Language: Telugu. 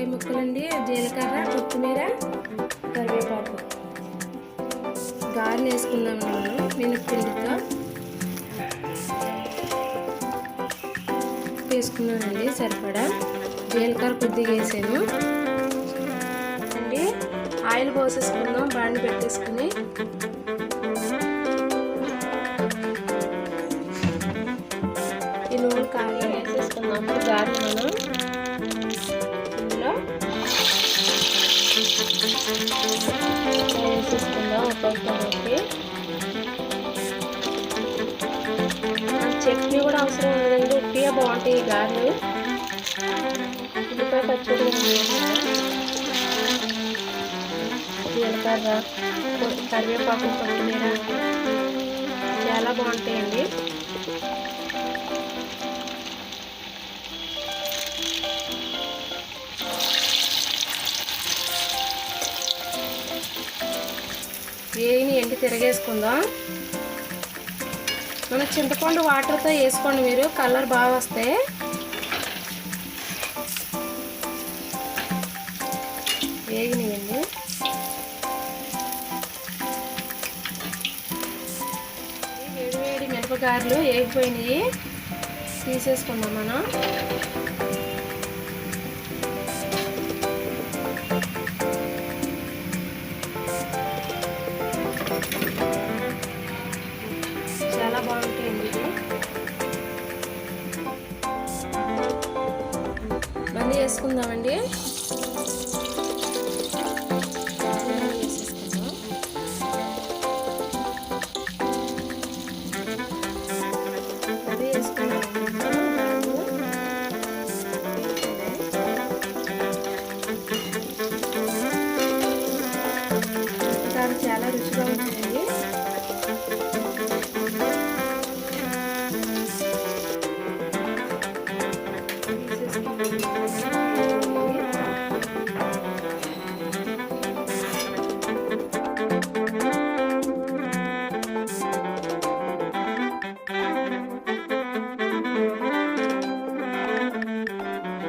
ఉల్లిపాయ ముక్కలండి, జీలకర్ర, కొత్తిమీర, కరివేపాకు. గారెలు వేసుకుందామండి మనం మినప్పిండితో. వేసుకున్నానండి సరిపడా. జీలకర్ర కొద్దిగా వేసాను అండి. ఆయిల్ పోసేసుకుందాం, బాండి పెట్టేసుకుని. ఈ నూనె కాగి వేసేసుకుందాం గారెలు మనం ఇందులో వేసేసుకుందాం. ఒక్కొక్కటి చట్నీ కూడా అవసరం ఉండదండి, ఉట్టిగా బాగుంటాయి ఈ గారెలు. ఉల్లిపాయ పచ్చడి, జీలకర్ర, కరివేపాకు, కొత్తిమీర చాలా బాగుంటాయండి. వేగిని ఎండి తిరగేసుకుందాం. మన చింతపండు వాటర్తో వేసుకోండి మీరు, కలర్ బాగా వస్తాయి. వేగినాయండి. వేడి వేడి మిరపకాయలు వేగిపోయినాయి, తీసేసుకుందాం మనం. చాలా బాగుంటాయండి ఇది. మళ్ళీ వేసుకుందామండి. అది వేసుకున్నాము చాలా రుచిగా ఉంటుంది.